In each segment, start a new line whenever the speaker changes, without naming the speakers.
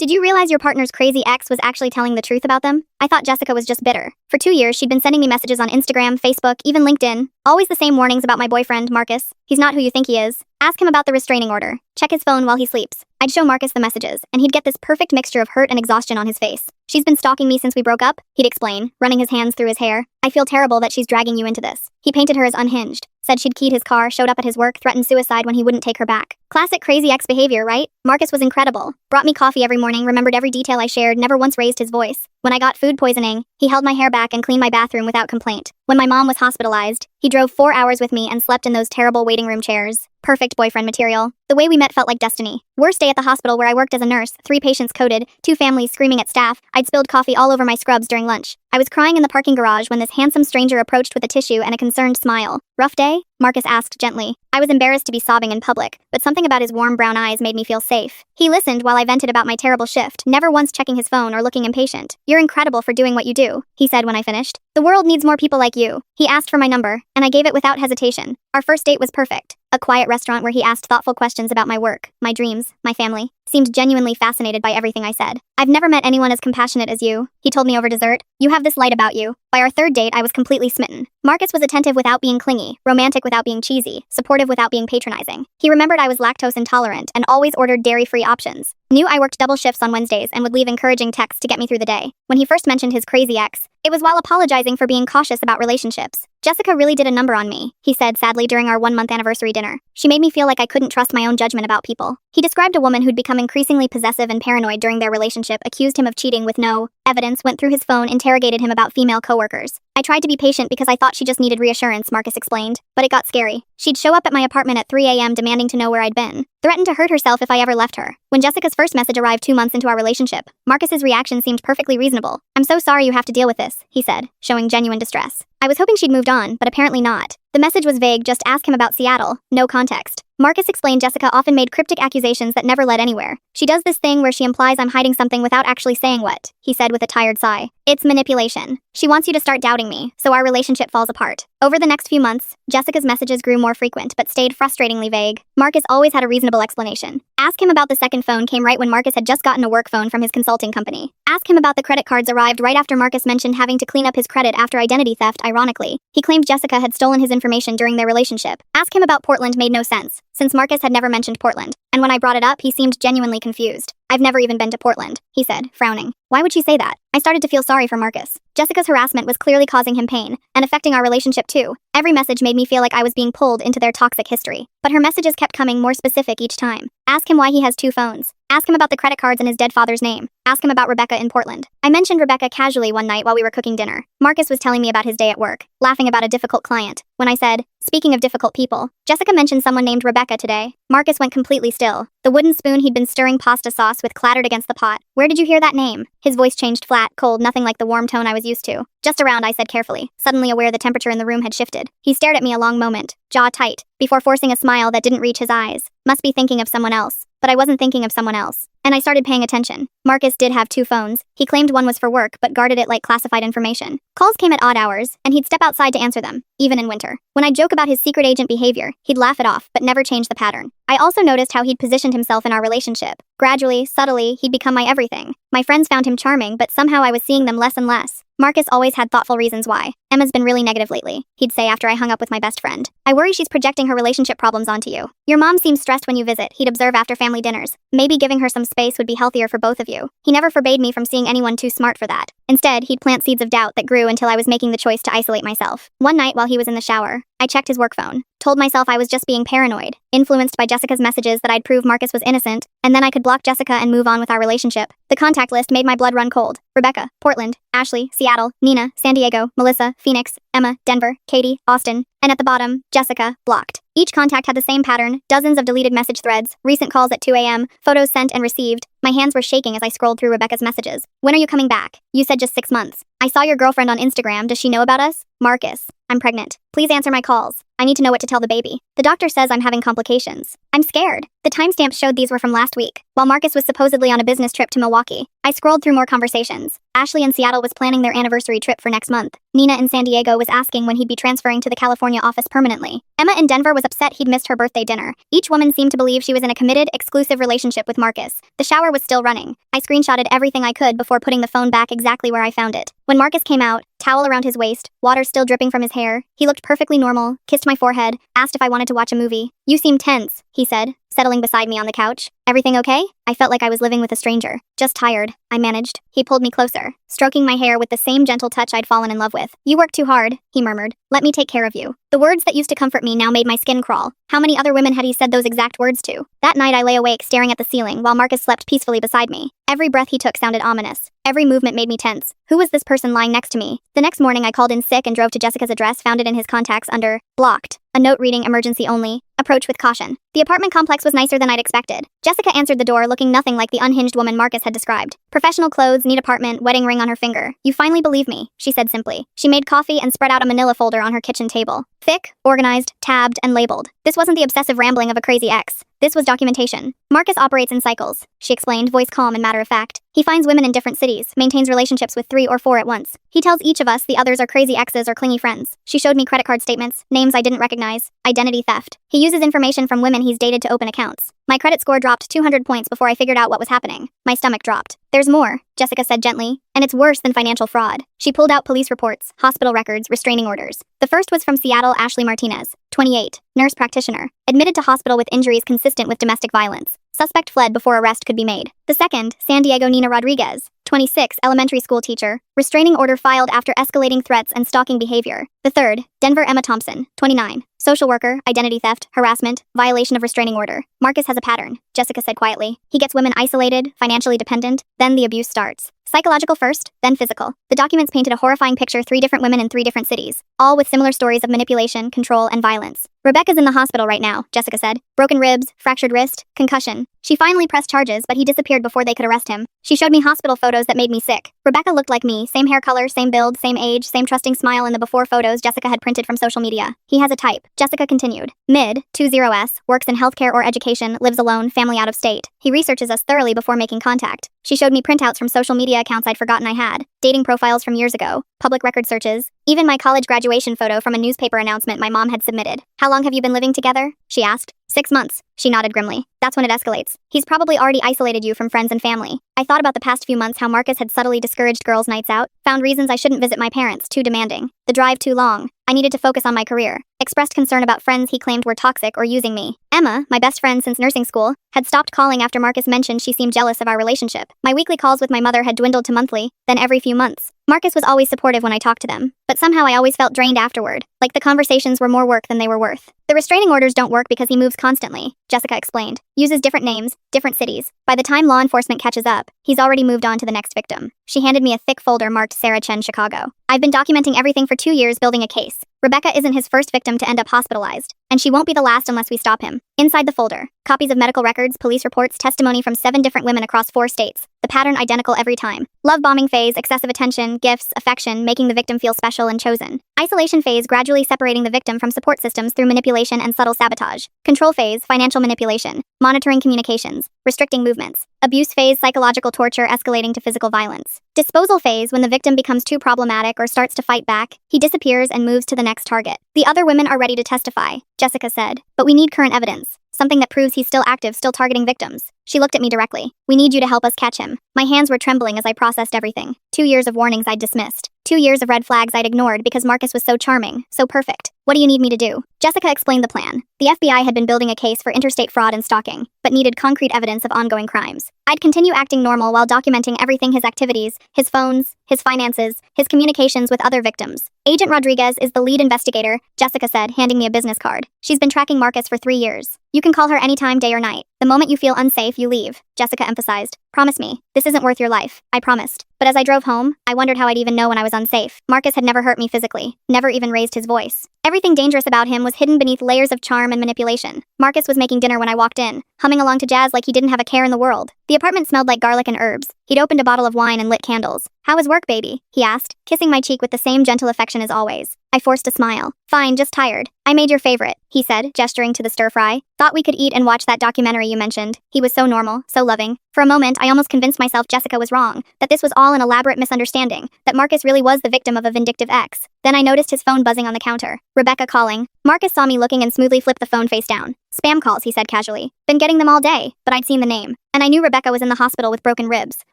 Did you realize your partner's crazy ex was actually telling the truth about them? I thought Jessica was just bitter. For 2 years, she'd been sending me messages on Instagram, Facebook, even LinkedIn. Always the same warnings about my boyfriend, Marcus. He's not who you think he is. Ask him about the restraining order. Check his phone while he sleeps. I'd show Marcus the messages, and he'd get this perfect mixture of hurt and exhaustion on his face. She's been stalking me since we broke up, he'd explain, running his hands through his hair. I feel terrible that she's dragging you into this. He painted her as unhinged, said she'd keyed his car, showed up at his work, threatened suicide when he wouldn't take her back. Classic crazy ex behavior, right? Marcus was incredible. Brought me coffee every morning, remembered every detail I shared, never once raised his voice. When I got food poisoning, he held my hair back and cleaned my bathroom without complaint. When my mom was hospitalized, he drove 4 hours with me and slept in those terrible waiting room chairs. Perfect boyfriend material. The way we met felt like destiny. Worst day at the hospital where I worked as a nurse, 3 patients coded, 2 families screaming at staff. I'd spilled coffee all over my scrubs during lunch. I was crying in the parking garage when this handsome stranger approached with a tissue and a concerned smile. Rough day? Marcus asked gently. I was embarrassed to be sobbing in public, but something about his warm brown eyes made me feel safe. He listened while I vented about my terrible shift, never once checking his phone or looking impatient. You're incredible for doing what you do, he said when I finished. The world needs more people like you. He asked for my number, and I gave it without hesitation. Our first date was perfect. A quiet restaurant where he asked thoughtful questions about my work, my dreams, my family. Seemed genuinely fascinated by everything I said. I've never met anyone as compassionate as you, he told me over dessert. You have this light about you. By our 3rd date, I was completely smitten. Marcus was attentive without being clingy, romantic without being cheesy, supportive without being patronizing. He remembered I was lactose intolerant and always ordered dairy-free options. Knew I worked double shifts on Wednesdays and would leave encouraging texts to get me through the day. When he first mentioned his crazy ex, it was while apologizing for being cautious about relationships. Jessica really did a number on me, he said sadly during our 1-month anniversary dinner. She made me feel like I couldn't trust my own judgment about people. He described a woman who'd become increasingly possessive and paranoid during their relationship, accused him of cheating with no evidence, went through his phone, interrogated him about female coworkers. I tried to be patient because I thought she just needed reassurance, Marcus explained. But it got scary. She'd show up at my apartment at 3 a.m. demanding to know where I'd been. Threatened to hurt herself if I ever left her. When Jessica's first message arrived 2 months into our relationship, Marcus's reaction seemed perfectly reasonable. I'm so sorry you have to deal with this, he said, showing genuine distress. I was hoping she'd moved on, but apparently not. The message was vague, just ask him about Seattle, no context. Marcus explained Jessica often made cryptic accusations that never led anywhere. She does this thing where she implies I'm hiding something without actually saying what, he said with a tired sigh. It's manipulation. She wants you to start doubting me, so our relationship falls apart. Over the next few months, Jessica's messages grew more frequent but stayed frustratingly vague. Marcus always had a reasonable explanation. Ask him about the second phone came right when Marcus had just gotten a work phone from his consulting company. Ask him about the credit cards arrived right after Marcus mentioned having to clean up his credit after identity theft, ironically. He claimed Jessica had stolen his information during their relationship. Ask him about Portland made no sense, since Marcus had never mentioned Portland. And when I brought it up, he seemed genuinely confused. I've never even been to Portland, he said, frowning. Why would she say that? I started to feel sorry for Marcus. Jessica's harassment was clearly causing him pain, and affecting our relationship too. Every message made me feel like I was being pulled into their toxic history. But her messages kept coming more specific each time. Ask him why he has 2 phones. Ask him about the credit cards and his dead father's name. Ask him about Rebecca in Portland. I mentioned Rebecca casually one night while we were cooking dinner. Marcus was telling me about his day at work, laughing about a difficult client. When I said, speaking of difficult people, Jessica mentioned someone named Rebecca today. Marcus went completely still. The wooden spoon he'd been stirring pasta sauce with clattered against the pot. Where did you hear that name? His voice changed flat, cold, nothing like the warm tone I was used to. Just around, I said carefully, suddenly aware the temperature in the room had shifted. He stared at me a long moment, jaw tight, before forcing a smile that didn't reach his eyes. Must be thinking of someone else. But I wasn't thinking of someone else. And I started paying attention. Marcus did have 2 phones. He claimed one was for work, but guarded it like classified information. Calls came at odd hours, and he'd step outside to answer them, even in winter. When I'd joke about his secret agent behavior, he'd laugh it off, but never change the pattern. I also noticed how he'd positioned himself in our relationship. Gradually, subtly, he'd become my everything. My friends found him charming, but somehow I was seeing them less and less. Marcus always had thoughtful reasons why. Emma's been really negative lately, he'd say after I hung up with my best friend. I worry she's projecting her relationship problems onto you. Your mom seems stressed when you visit, he'd observe after family dinners. Maybe giving her some space would be healthier for both of you. He never forbade me from seeing anyone too smart for that. Instead, he'd plant seeds of doubt that grew until I was making the choice to isolate myself. One night while he was in the shower, I checked his work phone, told myself I was just being paranoid, influenced by Jessica's messages that I'd prove Marcus was innocent, and then I could block Jessica and move on with our relationship. The contact list made my blood run cold. Rebecca, Portland, Ashley, Seattle, Nina, San Diego, Melissa, Phoenix, Emma, Denver, Katie, Austin, and at the bottom, Jessica, blocked. Each contact had the same pattern, dozens of deleted message threads, recent calls at 2 a.m., photos sent and received. My hands were shaking as I scrolled through Rebecca's messages. When are you coming back? You said just 6 months. I saw your girlfriend on Instagram. Does she know about us? Marcus. I'm I'm pregnant. Please answer my calls. I need to know what to tell the baby. The doctor says I'm having complications. I'm scared. The timestamps showed these were from last week, while Marcus was supposedly on a business trip to Milwaukee. I scrolled through more conversations. Ashley in Seattle was planning their anniversary trip for next month. Nina in San Diego was asking when he'd be transferring to the California office permanently. Emma in Denver was upset he'd missed her birthday dinner. Each woman seemed to believe she was in a committed, exclusive relationship with Marcus. The shower was still running. I screenshotted everything I could before putting the phone back exactly where I found it. When Marcus came out, towel around his waist, water still dripping from his hair, he looked perfectly normal, kissed my forehead, asked if I wanted to watch a movie. "You seem tense," he said, settling beside me on the couch. "Everything okay?" I felt like I was living with a stranger. "Just tired," I managed. He pulled me closer, stroking my hair with the same gentle touch I'd fallen in love with. "You work too hard," he murmured. "Let me take care of you." The words that used to comfort me now made my skin crawl. How many other women had he said those exact words to? That night I lay awake staring at the ceiling while Marcus slept peacefully beside me. Every breath he took sounded ominous. Every movement made me tense. Who was this person lying next to me? The next morning I called in sick and drove to Jessica's address, found it in his contacts under blocked. A note reading emergency only. Approach with caution. The apartment complex was nicer than I'd expected. Jessica answered the door looking nothing like the unhinged woman Marcus had described. Professional clothes, neat apartment, wedding ring on her finger. "You finally believe me," she said simply. She made coffee and spread out a manila folder on her kitchen table. Thick, organized, tabbed, and labeled. This wasn't the obsessive rambling of a crazy ex. This was documentation. Marcus operates in cycles, she explained, voice calm and matter-of-fact. He finds women in different cities, maintains relationships with 3 or 4 at once. He tells each of us the others are crazy exes or clingy friends. She showed me credit card statements, names I didn't recognize, identity theft. He uses information from women he's dated to open accounts. My credit score dropped 200 points before I figured out what was happening. My stomach dropped. "There's more," Jessica said gently, "and it's worse than financial fraud." She pulled out police reports, hospital records, restraining orders. The first was from Seattle Ashley Martinez, 28, nurse practitioner, admitted to hospital with injuries consistent with domestic violence. Suspect fled before arrest could be made. The second, San Diego Nina Rodriguez, 26, elementary school teacher, restraining order filed after escalating threats and stalking behavior. The third, Denver Emma Thompson, 29, social worker, identity theft, harassment, violation of restraining order. Marcus has a pattern, Jessica said quietly. He gets women isolated, financially dependent, then the abuse starts. Psychological first, then physical. The documents painted a horrifying picture: 3 different women in 3 different cities, all with similar stories of manipulation, control, and violence. "Rebecca's in the hospital right now," Jessica said. "Broken ribs, fractured wrist, concussion." She finally pressed charges, but he disappeared before they could arrest him. She showed me hospital photos that made me sick. Rebecca looked like me, same hair color, same build, same age, same trusting smile in the before photos Jessica had printed from social media. "He has a type," Jessica continued. Mid-20s, works in healthcare or education, lives alone, family out of state. He researches us thoroughly before making contact. She showed me printouts from social media accounts I'd forgotten I had, dating profiles from years ago, public record searches, even my college graduation photo from a newspaper announcement my mom had submitted. "How long have you been living together?" she asked. 6 months, she nodded grimly. "That's when it escalates. He's probably already isolated you from friends and family." I thought about the past few months, how Marcus had subtly discouraged girls' nights out, found reasons I shouldn't visit my parents, too demanding, the drive too long. I needed to focus on my career. Expressed concern about friends he claimed were toxic or using me. Emma, my best friend since nursing school, had stopped calling after Marcus mentioned she seemed jealous of our relationship. My weekly calls with my mother had dwindled to monthly, then every few months. Marcus was always supportive when I talked to them, but somehow I always felt drained afterward, like the conversations were more work than they were worth. "The restraining orders don't work because he moves constantly," Jessica explained. "Uses different names, different cities. By the time law enforcement catches up, he's already moved on to the next victim." She handed me a thick folder marked Sarah Chen, Chicago. "I've been documenting everything for 2 years, building a case. Rebecca isn't his first victim to end up hospitalized, and she won't be the last unless we stop him." Inside the folder, copies of medical records, police reports, testimony from 7 different women across 4 states. The pattern identical every time. Love bombing phase, excessive attention, gifts, affection, making the victim feel special and chosen. Isolation phase, gradually separating the victim from support systems through manipulation and subtle sabotage. Control phase, financial manipulation, monitoring communications, restricting movements. Abuse phase, psychological torture escalating to physical violence. Disposal phase, when the victim becomes too problematic or starts to fight back, he disappears and moves to the next target. "The other women are ready to testify," Jessica said, "but we need current evidence. Something that proves he's still active, still targeting victims." She looked at me directly. "We need you to help us catch him." My hands were trembling as I processed everything. 2 years of warnings I'd dismissed. 2 years of red flags I'd ignored because Marcus was so charming, so perfect. "What do you need me to do?" Jessica explained the plan. The FBI had been building a case for interstate fraud and stalking, but needed concrete evidence of ongoing crimes. I'd continue acting normal while documenting everything: his activities, his phones, his finances, his communications with other victims. "Agent Rodriguez is the lead investigator," Jessica said, handing me a business card. "She's been tracking Marcus for 3 years. You can call her anytime, day or night. The moment you feel unsafe, you leave," Jessica emphasized. "Promise me, this isn't worth your life." I promised. But as I drove home, I wondered how I'd even know when I was unsafe. Marcus had never hurt me physically, never even raised his voice. Everything dangerous about him was hidden beneath layers of charm and manipulation. Marcus was making dinner when I walked in, humming along to jazz like he didn't have a care in the world. The apartment smelled like garlic and herbs. He'd opened a bottle of wine and lit candles. "How is work, baby?" he asked, kissing my cheek with the same gentle affection as always. I forced a smile. Fine, just tired. I made your favorite, he said, gesturing to the stir-fry. Thought we could eat and watch that documentary you mentioned. He was so normal, so loving. For a moment, I almost convinced myself Jessica was wrong, that this was all an elaborate misunderstanding, that Marcus really was the victim of a vindictive ex. Then I noticed his phone buzzing on the counter. Rebecca calling. Marcus saw me looking and smoothly flipped the phone face down. Spam calls, he said casually. Been getting them all day, but I'd seen the name. And I knew Rebecca was in the hospital with broken ribs,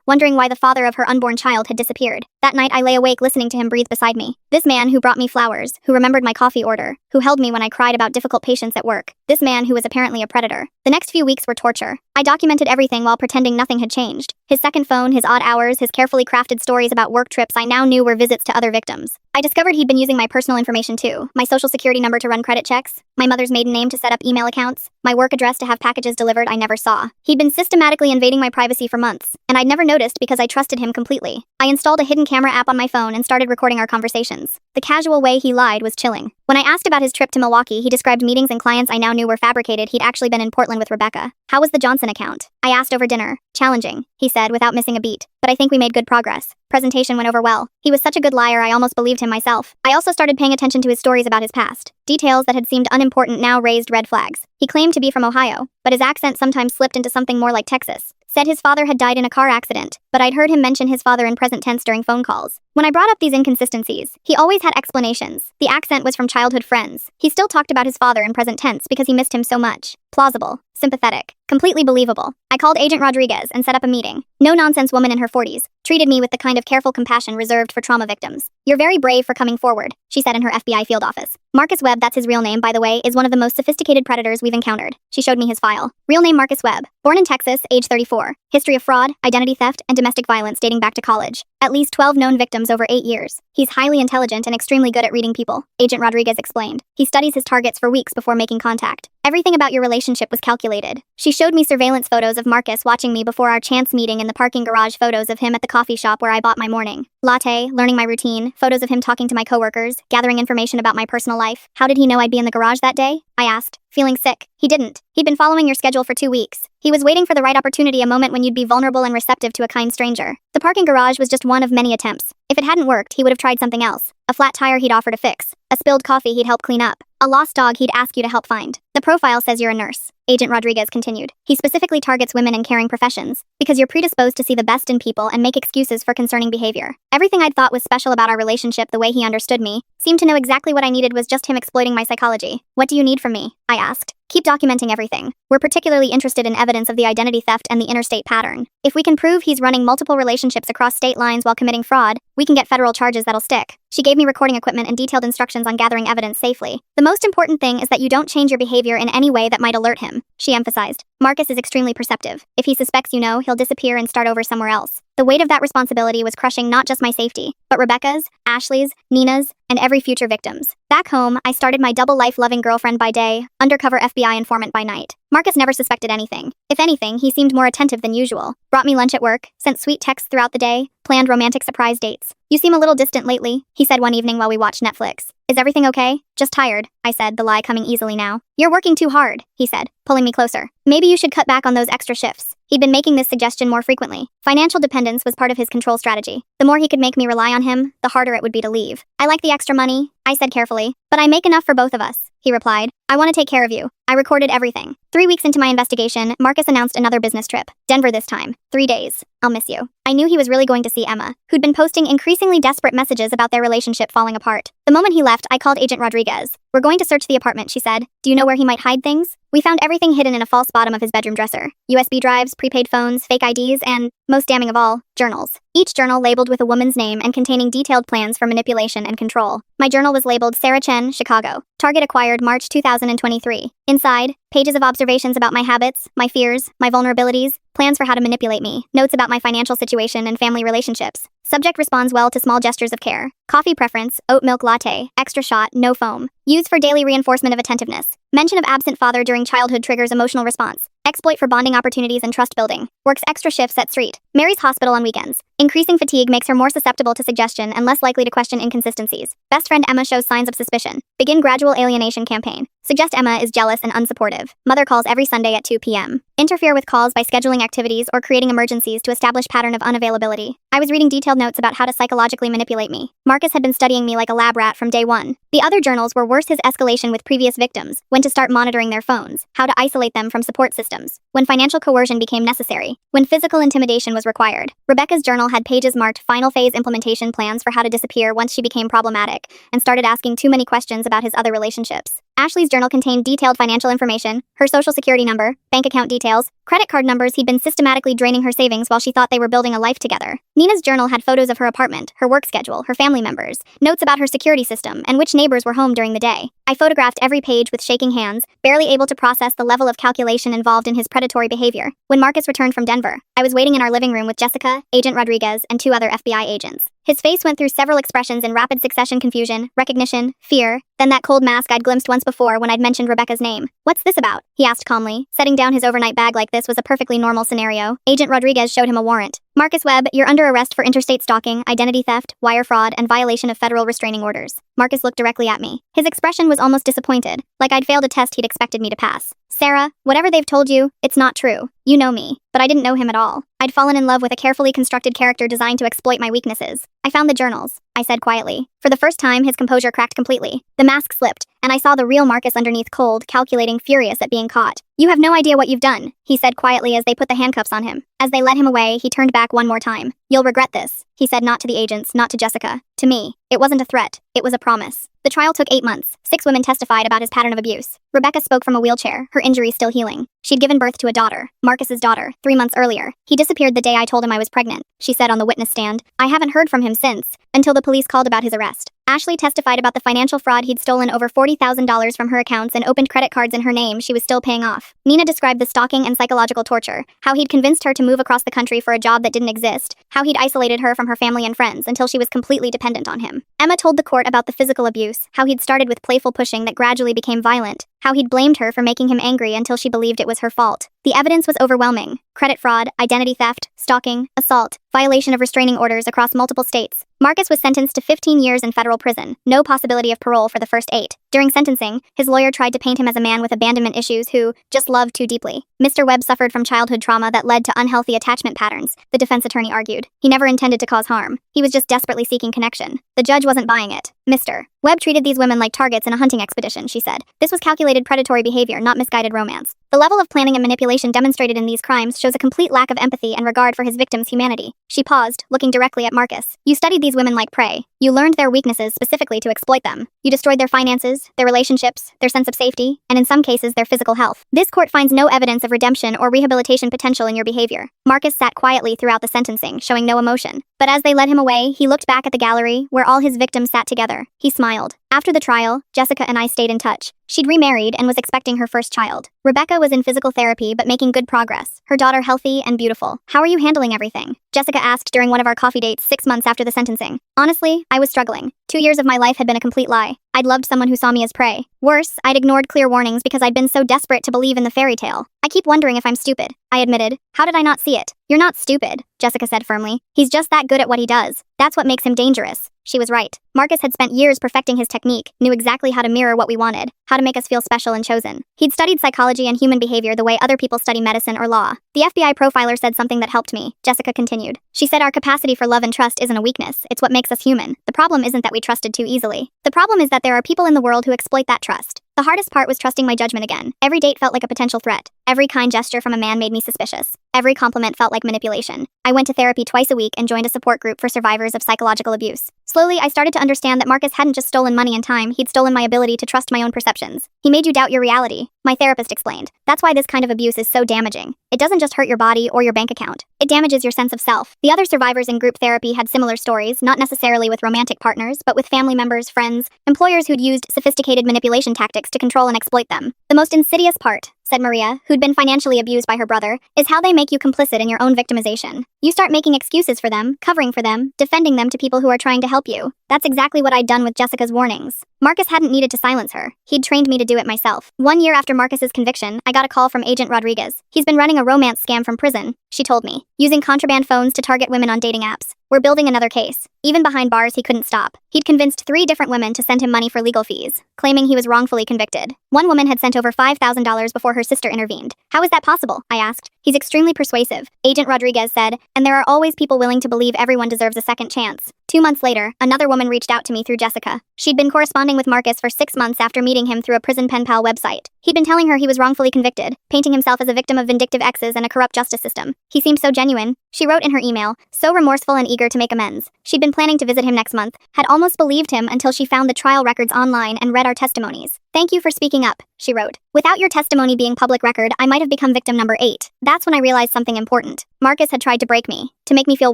wondering why the father of her unborn child had disappeared. That night I lay awake listening to him breathe beside me. This man who brought me flowers, who remembered my coffee order, who held me when I cried about difficult patients at work. This man who was apparently a predator. The next few weeks were torture. I documented everything while pretending nothing had changed. His second phone, his odd hours, his carefully crafted stories about work trips I now knew were visits to other victims. I discovered he'd been using my personal information too. My social security number to run credit checks, my mother's maiden name to set up email accounts, my work address to have packages delivered I never saw. He'd been systematically invading my privacy for months, and I'd never noticed because I trusted him completely. I installed a hidden camera app on my phone and started recording our conversations. The casual way he lied was chilling. When I asked about his trip to Milwaukee, he described meetings and clients I now knew were fabricated. He'd actually been in Portland with Rebecca. How was the Johnson account? I asked over dinner. Challenging, he said without missing a beat. But I think we made good progress. Presentation went over well. He was such a good liar I almost believed him myself. I also started paying attention to his stories about his past. Details that had seemed unimportant now raised red flags. He claimed to be from Ohio, but his accent sometimes slipped into something more like Texas. Said his father had died in a car accident, but I'd heard him mention his father in present tense during phone calls. When I brought up these inconsistencies, he always had explanations. The accent was from childhood friends. He still talked about his father in present tense because he missed him so much. Plausible, sympathetic, completely believable. I called Agent Rodriguez and set up a meeting. No-nonsense woman in her 40s, treated me with the kind of careful compassion reserved for trauma victims. You're very brave for coming forward, she said in her FBI field office. Marcus Webb, that's his real name, by the way, is one of the most sophisticated predators we've encountered. She showed me his file. Real name Marcus Webb. Born in Texas, age 34. History of fraud, identity theft, and domestic violence dating back to college. At least 12 known victims over 8 years. He's highly intelligent and extremely good at reading people, Agent Rodriguez explained. He studies his targets for weeks before making contact. Everything about your relationship was calculated. She showed me surveillance photos of Marcus watching me before our chance meeting in the parking garage, photos of him at the coffee shop where I bought my morning latte, learning my routine, photos of him talking to my coworkers, gathering information about my personal life. How did he know I'd be in the garage that day? I asked, feeling sick. He didn't. He'd been following your schedule for 2 weeks. He was waiting for the right opportunity, a moment when you'd be vulnerable and receptive to a kind stranger. The parking garage was just one of many attempts. If it hadn't worked, he would have tried something else. A flat tire he'd offer to fix. A spilled coffee he'd help clean up. A lost dog he'd ask you to help find. The profile says you're a nurse, Agent Rodriguez continued. He specifically targets women in caring professions, because you're predisposed to see the best in people and make excuses for concerning behavior. Everything I'd thought was special about our relationship, the way he understood me, seemed to know exactly what I needed, was just him exploiting my psychology. What do you need from me? I asked. Keep documenting everything. We're particularly interested in evidence of the identity theft and the interstate pattern. If we can prove he's running multiple relationships across state lines while committing fraud, we can get federal charges that'll stick. She gave me recording equipment and detailed instructions on gathering evidence safely. The most important thing is that you don't change your behavior in any way that might alert him, she emphasized. Marcus is extremely perceptive. If he suspects you know, he'll disappear and start over somewhere else. The weight of that responsibility was crushing not just my safety, but Rebecca's, Ashley's, Nina's, and every future victim's. Back home, I started my double life loving girlfriend by day, undercover FBI informant by night. Marcus never suspected anything. If anything, he seemed more attentive than usual. Brought me lunch at work, sent sweet texts throughout the day, planned romantic surprise dates. You seem a little distant lately, he said one evening while we watched Netflix. Is everything okay? Just tired, I said, the lie coming easily now. You're working too hard, he said, pulling me closer. Maybe you should cut back on those extra shifts. He'd been making this suggestion more frequently. Financial dependence was part of his control strategy. The more he could make me rely on him, the harder it would be to leave. I like the extra money, I said carefully, but I make enough for both of us, he replied. I want to take care of you. I recorded everything. 3 weeks into my investigation, Marcus announced another business trip. Denver this time. 3 days. I'll miss you. I knew he was really going to see Emma, who'd been posting increasingly desperate messages about their relationship falling apart. The moment he left, I called Agent Rodriguez. We're going to search the apartment, she said. Do you know where he might hide things? We found everything hidden in a false bottom of his bedroom dresser. USB drives, prepaid phones, fake IDs, and, most damning of all, journals. Each journal labeled with a woman's name and containing detailed plans for manipulation and control. My journal was labeled Sarah Chen, Chicago. Target acquired March 2023. Inside, pages of observations about my habits, my fears, my vulnerabilities, plans for how to manipulate me, notes about my financial situation and family relationships. Subject responds well to small gestures of care. Coffee preference, oat milk latte, extra shot, no foam. Used for daily reinforcement of attentiveness. Mention of absent father during childhood triggers emotional response. Exploit for bonding opportunities and trust building. Works extra shifts at street. Mary's hospital on weekends. Increasing fatigue makes her more susceptible to suggestion and less likely to question inconsistencies. Best friend Emma shows signs of suspicion. Begin gradual alienation campaign. Suggest Emma is jealous and unsupportive. Mother calls every Sunday at 2 p.m. Interfere with calls by scheduling activities or creating emergencies to establish pattern of unavailability. I was reading detailed notes about how to psychologically manipulate me. Marcus had been studying me like a lab rat from day one. The other journals were worse: his escalation with previous victims, when to start monitoring their phones, how to isolate them from support systems, when financial coercion became necessary, when physical intimidation was required. Rebecca's journal had pages marked final phase implementation plans for how to disappear once she became problematic and started asking too many questions about his other relationships. Ashley's journal contained detailed financial information, her social security number, bank account details, credit card numbers. He'd been systematically draining her savings while she thought they were building a life together. Nina's journal had photos of her apartment, her work schedule, her family members, notes about her security system, and which neighbors were home during the day. I photographed every page with shaking hands, barely able to process the level of calculation involved in his predatory behavior. When Marcus returned from Denver, I was waiting in our living room with Jessica, Agent Rodriguez, and 2 other FBI agents. His face went through several expressions in rapid succession: confusion, recognition, fear, then that cold mask I'd glimpsed once before when I'd mentioned Rebecca's name. "What's this about?" he asked calmly. Setting down his overnight bag like this was a perfectly normal scenario. Agent Rodriguez showed him a warrant. "Marcus Webb, you're under arrest for interstate stalking, identity theft, wire fraud, and violation of federal restraining orders." Marcus looked directly at me. His expression was almost disappointed, like I'd failed a test he'd expected me to pass. "Sarah, whatever they've told you, it's not true. You know me." But I didn't know him at all. I'd fallen in love with a carefully constructed character designed to exploit my weaknesses. "I found the journals," I said quietly. For the first time, his composure cracked completely. The mask slipped, and I saw the real Marcus underneath, cold, calculating, furious at being caught. "You have no idea what you've done," he said quietly as they put the handcuffs on him. As they led him away, he turned back one more time. "You'll regret this," he said, not to the agents, not to Jessica. To me. It wasn't a threat. It was a promise. The trial took 8 months. 6 women testified about his pattern of abuse. Rebecca spoke from a wheelchair, her injury still healing. She'd given birth to a daughter, Marcus's daughter, 3 months earlier. "He disappeared the day I told him I was pregnant," she said on the witness stand. "I haven't heard from him since, until the police called about his arrest." Ashley testified about the financial fraud. He'd stolen over $40,000 from her accounts and opened credit cards in her name she was still paying off. Nina described the stalking and psychological torture, how he'd convinced her to move across the country for a job that didn't exist, how he'd isolated her from her family and friends until she was completely dependent on him. Emma told the court about the physical abuse, how he'd started with playful pushing that gradually became violent, how he'd blamed her for making him angry until she believed it was her fault. The evidence was overwhelming: credit fraud, identity theft, stalking, assault, violation of restraining orders across multiple states. Marcus was sentenced to 15 years in federal prison, no possibility of parole for the first 8. During sentencing, his lawyer tried to paint him as a man with abandonment issues who just loved too deeply. Mr. Webb suffered from childhood trauma that led to unhealthy attachment patterns, the defense attorney argued. He never intended to cause harm. He was just desperately seeking connection. The judge wasn't buying it. "Mr. Webb treated these women like targets in a hunting expedition," she said. "This was calculated predatory behavior, not misguided romance. The level of planning and manipulation demonstrated in these crimes shows a complete lack of empathy and regard for his victims' humanity." She paused, looking directly at Marcus. "You studied these women like prey. You learned their weaknesses specifically to exploit them. You destroyed their finances, their relationships, their sense of safety, and in some cases, their physical health. This court finds no evidence of redemption or rehabilitation potential in your behavior." Marcus sat quietly throughout the sentencing, showing no emotion. But as they led him away, he looked back at the gallery, where all his victims sat together. He smiled. After the trial, Jessica and I stayed in touch. She'd remarried and was expecting her first child. Rebecca was in physical therapy but making good progress, her daughter healthy and beautiful. "How are you handling everything?" Jessica asked during one of our coffee dates 6 months after the sentencing. "Honestly, I was struggling. 2 years of my life had been a complete lie. I'd loved someone who saw me as prey. Worse, I'd ignored clear warnings because I'd been so desperate to believe in the fairy tale. I keep wondering if I'm stupid," I admitted. "How did I not see it?" "You're not stupid," Jessica said firmly. "He's just that good at what he does. That's what makes him dangerous." She was right. Marcus had spent years perfecting his technique, knew exactly how to mirror what we wanted, how to make us feel special and chosen. He'd studied psychology and human behavior the way other people study medicine or law. "The FBI profiler said something that helped me," Jessica continued. "She said our capacity for love and trust isn't a weakness, it's what makes us human. The problem isn't that we trusted too easily. The problem is that there are people in the world who exploit that trust." The hardest part was trusting my judgment again. Every date felt like a potential threat. Every kind gesture from a man made me suspicious. Every compliment felt like manipulation. I went to therapy twice a week and joined a support group for survivors of psychological abuse. Slowly, I started to understand that Marcus hadn't just stolen money and time, he'd stolen my ability to trust my own perceptions. "He made you doubt your reality," my therapist explained. "That's why this kind of abuse is so damaging. It doesn't just hurt your body or your bank account. It damages your sense of self." The other survivors in group therapy had similar stories, not necessarily with romantic partners, but with family members, friends, employers who'd used sophisticated manipulation tactics to control and exploit them. "The most insidious part," said Maria, who'd been financially abused by her brother, "is how they make you complicit in your own victimization. You start making excuses for them, covering for them, defending them to people who are trying to help you. That's exactly what I'd done with Jessica's warnings. Marcus hadn't needed to silence her. He'd trained me to do it myself. 1 year after Marcus's conviction, I got a call from Agent Rodriguez. He's been running a romance scam from prison, she told me, using contraband phones to target women on dating apps. We're building another case. Even behind bars, he couldn't stop. He'd convinced 3 different women to send him money for legal fees. claiming he was wrongfully convicted. One woman had sent over $5,000 before her sister intervened. How is that possible? I asked. He's extremely persuasive, Agent Rodriguez said, and there are always people willing to believe everyone deserves a second chance. 2 months later, another woman reached out to me through Jessica. She'd been corresponding with Marcus for 6 months after meeting him through a prison pen pal website. He'd been telling her he was wrongfully convicted, painting himself as a victim of vindictive exes and a corrupt justice system. He seemed so genuine, she wrote in her email, so remorseful and eager to make amends. She'd been planning to visit him next month, had almost believed him until she found the trial records online and read our testimonies. Thank you for speaking up, she wrote. Without your testimony being public record, I might have become victim number 8. That's when I realized something important. Marcus had tried to break me, to make me feel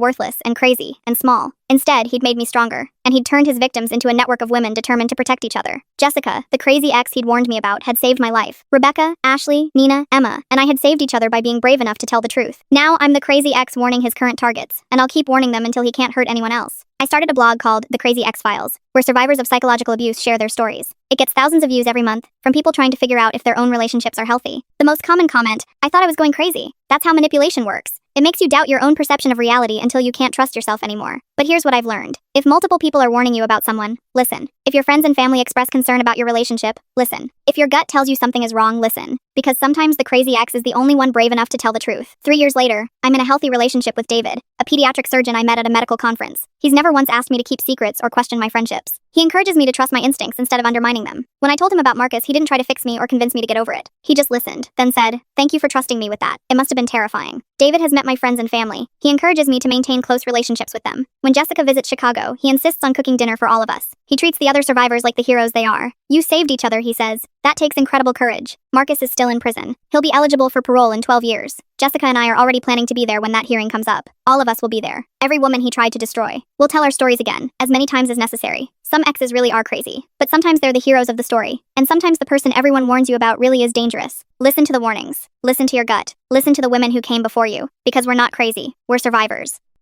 worthless and crazy and small. Instead, he'd made me stronger, and he'd turned his victims into a network of women determined to protect each other. Jessica, the crazy ex he'd warned me about, had saved my life. Rebecca, Ashley, Nina, Emma, and I had saved each other by being brave enough to tell the truth. Now I'm the crazy ex warning his current targets, and I'll keep warning them until he can't hurt anyone else. I started a blog called The Crazy X-Files, where survivors of psychological abuse share their stories. It gets thousands of views every month, from people trying to figure out if their own relationships are healthy. The most common comment, I thought I was going crazy. That's how manipulation works. It makes you doubt your own perception of reality until you can't trust yourself anymore. But here's what I've learned. If multiple people are warning you about someone, listen. If your friends and family express concern about your relationship, listen. If your gut tells you something is wrong, listen. Because sometimes the crazy ex is the only one brave enough to tell the truth. 3 years later, I'm in a healthy relationship with David, a pediatric surgeon I met at a medical conference. He's never once asked me to keep secrets or question my friendships. He encourages me to trust my instincts instead of undermining them. When I told him about Marcus, he didn't try to fix me or convince me to get over it. He just listened, then said, "Thank you for trusting me with that. It must have been terrifying." David has met my friends and family. He encourages me to maintain close relationships with them. When Jessica visits Chicago, he insists on cooking dinner for all of us. He treats the other survivors like the heroes they are. You saved each other, he says. That takes incredible courage. Marcus is still in prison. He'll be eligible for parole in 12 years. Jessica and I are already planning to be there when that hearing comes up. All of us will be there. Every woman he tried to destroy. We'll tell our stories again, as many times as necessary. Some exes really are crazy, but sometimes they're the heroes of the story. And sometimes the person everyone warns you about really is dangerous. Listen to the warnings. Listen to your gut. Listen to the women who came before you. Because we're not crazy. We're survivors.